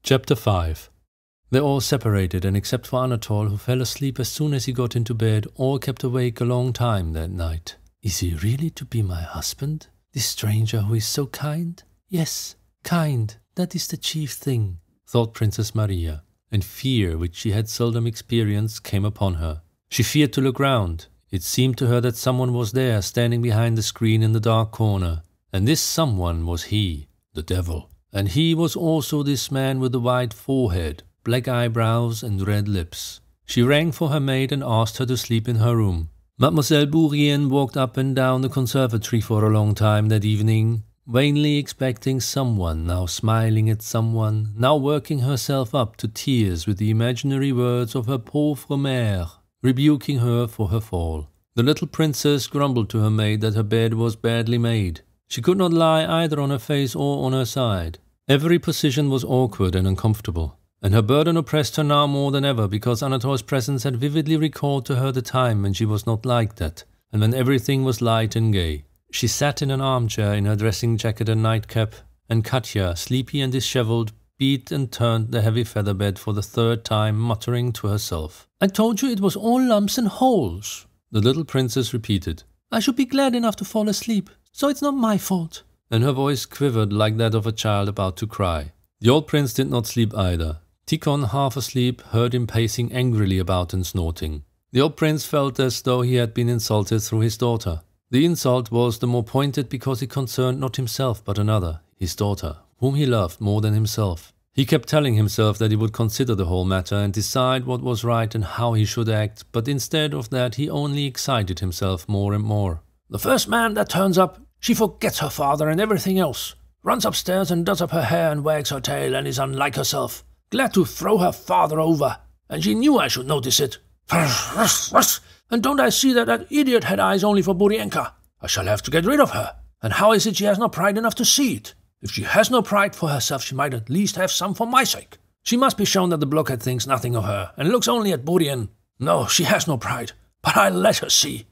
Chapter 5. They all separated, and except for Anatole, who fell asleep as soon as he got into bed, all kept awake a long time that night. Is he really to be my husband? This stranger who is so kind? Yes, kind, that is the chief thing, thought Princess Maria, and fear, which she had seldom experienced, came upon her. She feared to look round. It seemed to her that someone was there, standing behind the screen in the dark corner, and this someone was he, the devil. And he was also this man with the white forehead, black eyebrows and red lips. She rang for her maid and asked her to sleep in her room. Mademoiselle Bourrienne walked up and down the conservatory for a long time that evening, vainly expecting someone, now smiling at someone, now working herself up to tears with the imaginary words of her pauvre mère, rebuking her for her fall. The little princess grumbled to her maid that her bed was badly made. She could not lie either on her face or on her side. Every position was awkward and uncomfortable, and her burden oppressed her now more than ever because Anatole's presence had vividly recalled to her the time when she was not like that, and when everything was light and gay. She sat in an armchair in her dressing jacket and nightcap, and Katya, sleepy and dishevelled, beat and turned the heavy feather bed for the third time, muttering to herself. "I told you it was all lumps and holes," the little princess repeated. "I should be glad enough to fall asleep, so it's not my fault." And her voice quivered like that of a child about to cry. The old prince did not sleep either. Tikhon, half asleep, heard him pacing angrily about and snorting. The old prince felt as though he had been insulted through his daughter. The insult was the more pointed because it concerned not himself but another, his daughter, whom he loved more than himself. He kept telling himself that he would consider the whole matter and decide what was right and how he should act, but instead of that he only excited himself more and more. "The first man that turns up, she forgets her father and everything else, runs upstairs and does up her hair and wags her tail and is unlike herself, glad to throw her father over, and she knew I should notice it. And don't I see that that idiot had eyes only for Bourienka? I shall have to get rid of her. And how is it she has not pride enough to see it? If she has no pride for herself, she might at least have some for my sake. She must be shown that the blockhead thinks nothing of her, and looks only at Bourrienne. No, she has no pride, but I'll let her see."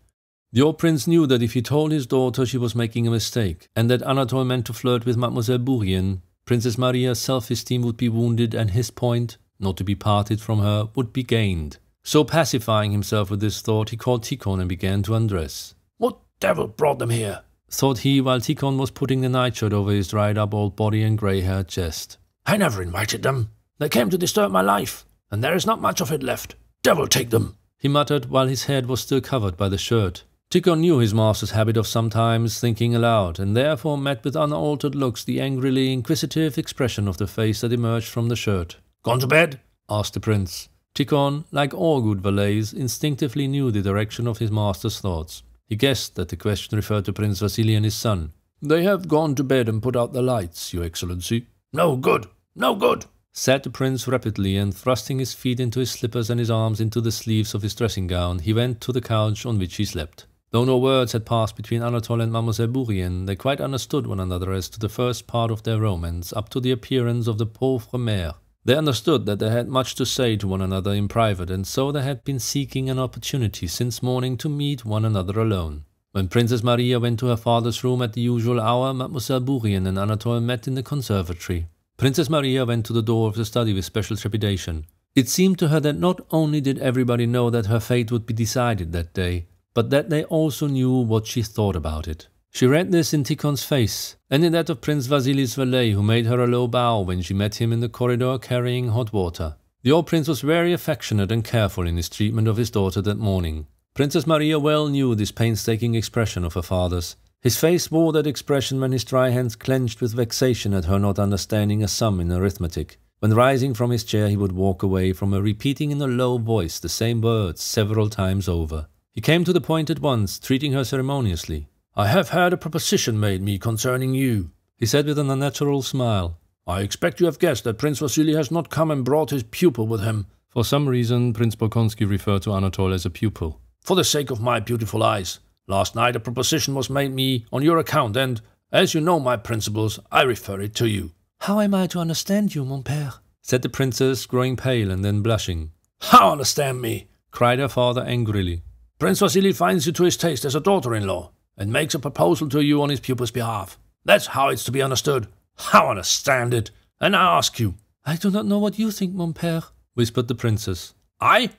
The old prince knew that if he told his daughter she was making a mistake, and that Anatole meant to flirt with Mademoiselle Bourrienne, Princess Maria's self-esteem would be wounded and his point, not to be parted from her, would be gained. So pacifying himself with this thought, he called Tikhon and began to undress. "What devil brought them here?" thought he, while Tikhon was putting the nightshirt over his dried-up old body and grey-haired chest. "I never invited them. They came to disturb my life, and there is not much of it left. Devil take them," he muttered while his head was still covered by the shirt. Tikhon knew his master's habit of sometimes thinking aloud, and therefore met with unaltered looks the angrily inquisitive expression of the face that emerged from the shirt. "Gone to bed?" asked the prince. Tikhon, like all good valets, instinctively knew the direction of his master's thoughts. He guessed that the question referred to Prince Vasily and his son. "They have gone to bed and put out the lights, Your Excellency." "No good, no good," said the prince rapidly, and thrusting his feet into his slippers and his arms into the sleeves of his dressing gown, he went to the couch on which he slept. Though no words had passed between Anatole and Mademoiselle Bourrienne, they quite understood one another as to the first part of their romance, up to the appearance of the pauvre mère. They understood that they had much to say to one another in private, and so they had been seeking an opportunity since morning to meet one another alone. When Princess Maria went to her father's room at the usual hour, Mademoiselle Bourrienne and Anatole met in the conservatory. Princess Maria went to the door of the study with special trepidation. It seemed to her that not only did everybody know that her fate would be decided that day, but that they also knew what she thought about it. She read this in Tikhon's face, and in that of Prince Vasily's valet, who made her a low bow when she met him in the corridor carrying hot water. The old prince was very affectionate and careful in his treatment of his daughter that morning. Princess Maria well knew this painstaking expression of her father's. His face wore that expression when his dry hands clenched with vexation at her not understanding a sum in arithmetic. When rising from his chair he would walk away from her, repeating in a low voice the same words several times over. He came to the point at once, treating her ceremoniously. "I have had a proposition made me concerning you," he said with an unnatural smile. "I expect you have guessed that Prince Vasily has not come and brought his pupil with him." For some reason, Prince Bolkonsky referred to Anatole as a pupil. "For the sake of my beautiful eyes. Last night a proposition was made me on your account, and, as you know my principles, I refer it to you." "How am I to understand you, mon père?" said the princess, growing pale and then blushing. "How understand me?" cried her father angrily. "Prince Vasily finds you to his taste as a daughter-in-law, and makes a proposal to you on his pupil's behalf. That's how it's to be understood. How understand it? And I ask you, I do not know what you think, mon père, whispered the princess. I?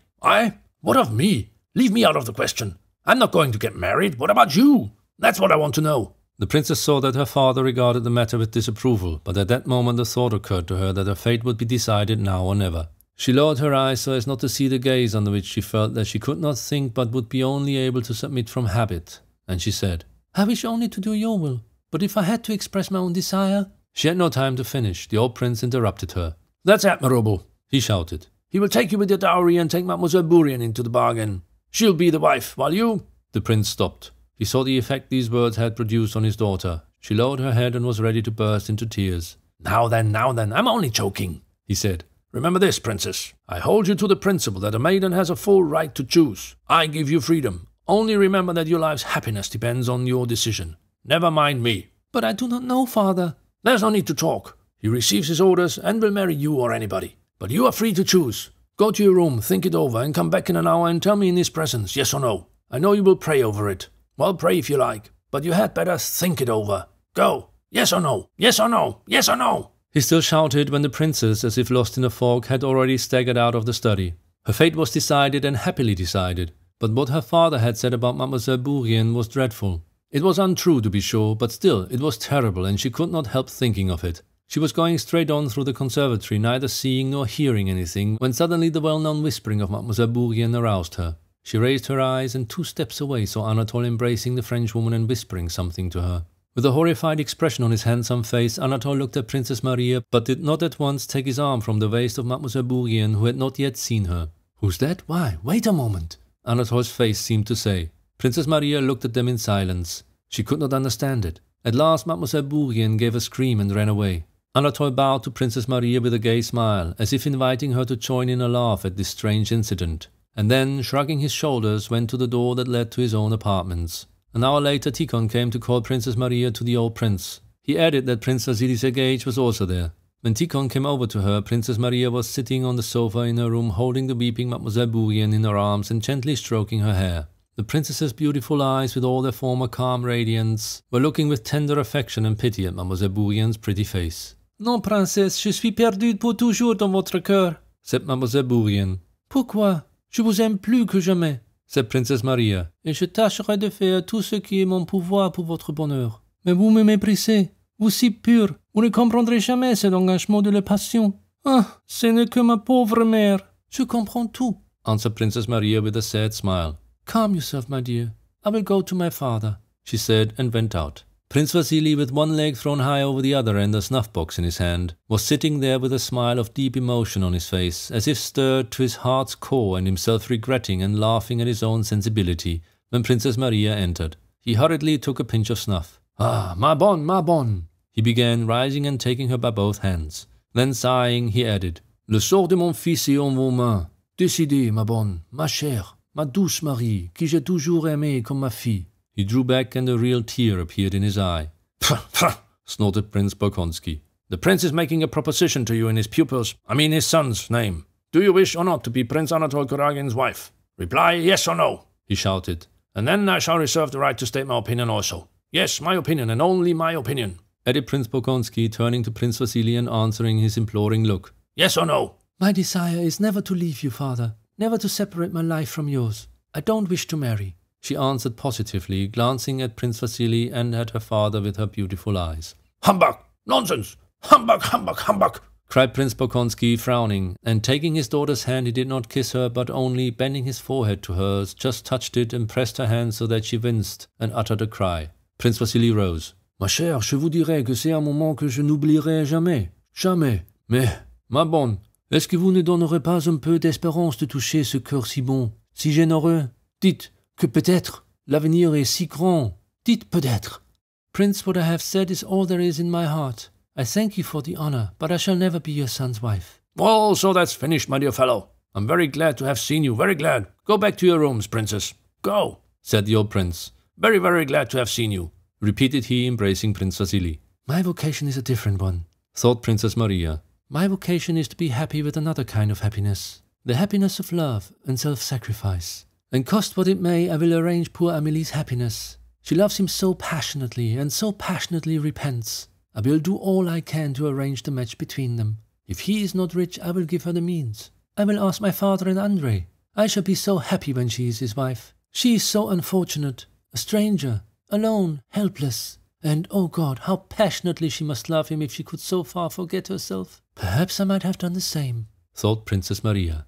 What of me? Leave me out of the question. I'm not going to get married. What about you? That's what I want to know. The princess saw that her father regarded the matter with disapproval, but at that moment the thought occurred to her that her fate would be decided now or never. She lowered her eyes so as not to see the gaze under which she felt that she could not think but would be only able to submit from habit, and she said, I wish only to do your will, but if I had to express my own desire... She had no time to finish. The old prince interrupted her. That's admirable, he shouted. He will take you with your dowry and take Mademoiselle Bourrienne into the bargain. She'll be the wife, while you... The prince stopped. He saw the effect these words had produced on his daughter. She lowered her head and was ready to burst into tears. Now then, I'm only joking, he said. Remember this, princess. I hold you to the principle that a maiden has a full right to choose. I give you freedom. Only remember that your life's happiness depends on your decision. Never mind me. But I do not know, father. There's no need to talk. He receives his orders and will marry you or anybody. But you are free to choose. Go to your room, think it over, and come back in an hour and tell me in his presence, yes or no. I know you will pray over it. Well, pray if you like, but you had better think it over. Go. Yes or no? Yes or no? Yes or no? He still shouted when the princess, as if lost in a fog, had already staggered out of the study. Her fate was decided and happily decided, but what her father had said about Mademoiselle Bourrienne was dreadful. It was untrue to be sure, but still it was terrible and she could not help thinking of it. She was going straight on through the conservatory, neither seeing nor hearing anything, when suddenly the well-known whispering of Mademoiselle Bourrienne aroused her. She raised her eyes and 2 steps away saw Anatole embracing the Frenchwoman and whispering something to her. With a horrified expression on his handsome face, Anatole looked at Princess Maria, but did not at once take his arm from the waist of Mademoiselle Bourrienne, who had not yet seen her. Who's that? Why, wait a moment, Anatole's face seemed to say. Princess Maria looked at them in silence. She could not understand it. At last Mademoiselle Bourrienne gave a scream and ran away. Anatole bowed to Princess Maria with a gay smile, as if inviting her to join in a laugh at this strange incident, and then, shrugging his shoulders, went to the door that led to his own apartments. An hour later Tikhon came to call Princess Maria to the old prince. He added that Prince Vasily Sergeevich was also there. When Tikhon came over to her, Princess Maria was sitting on the sofa in her room holding the weeping Mademoiselle Bourrienne in her arms and gently stroking her hair. The princess's beautiful eyes, with all their former calm radiance, were looking with tender affection and pity at Mademoiselle Bourrienne's pretty face. Non, princesse, je suis perdue pour toujours dans votre cœur, said Mademoiselle Bourrienne. Pourquoi? Je vous aime plus que jamais, said Princess Maria, et je tâcherai de faire tout ce qui est mon pouvoir pour votre bonheur. Mais vous me méprisez, vous si pure, vous ne comprendrez jamais cet engagement de la passion. Ah, ce n'est que ma pauvre mère. Je comprends tout, answered Princess Maria with a sad smile. Calm yourself, my dear. I will go to my father, she said, and went out. Prince Vasily, with one leg thrown high over the other and a snuff-box in his hand, was sitting there with a smile of deep emotion on his face, as if stirred to his heart's core and himself regretting and laughing at his own sensibility, when Princess Maria entered. He hurriedly took a pinch of snuff. Ah, ma bonne, he began, rising and taking her by both hands. Then, sighing, he added, Le sort de mon fils est en vos mains. Décidez, ma bonne, ma chère, ma douce Marie, qui j'ai toujours aimée comme ma fille. He drew back and a real tear appeared in his eye. Pah, snorted Prince Bolkonsky. The prince is making a proposition to you in his his son's name. Do you wish or not to be Prince Anatole Kuragin's wife? Reply yes or no, he shouted. And then I shall reserve the right to state my opinion also. Yes, my opinion, and only my opinion, added Prince Bolkonsky, turning to Prince Vasily and answering his imploring look. Yes or no? My desire is never to leave you, father, never to separate my life from yours. I don't wish to marry, she answered positively, glancing at Prince Vasily and at her father with her beautiful eyes. Humbug! Nonsense! Humbug, humbug, humbug! Cried Prince Bolkonsky, frowning, and taking his daughter's hand he did not kiss her, but only, bending his forehead to hers, just touched it and pressed her hand so that she winced and uttered a cry. Prince Vasily rose. Ma chère, je vous dirai que c'est un moment que je n'oublierai jamais. Jamais. Mais, ma bonne, est-ce que vous ne donnerez pas un peu d'espérance de toucher ce cœur si bon, si généreux? Dites que peut-être l'avenir est si grand. Dites peut-être. Prince, what I have said is all there is in my heart. I thank you for the honor, but I shall never be your son's wife. Well, so that's finished, my dear fellow. I'm very glad to have seen you, very glad. Go back to your rooms, princess. Go, said the old prince. Very, very glad to have seen you, repeated he, embracing Prince Vasily. My vocation is a different one, thought Princess Maria. My vocation is to be happy with another kind of happiness, the happiness of love and self-sacrifice. And cost what it may, I will arrange poor Amélie's happiness. She loves him so passionately, and so passionately repents. I will do all I can to arrange the match between them. If he is not rich, I will give her the means. I will ask my father and Andrei. I shall be so happy when she is his wife. She is so unfortunate, a stranger, alone, helpless. And, oh God, how passionately she must love him if she could so far forget herself. Perhaps I might have done the same, thought Princess Maria.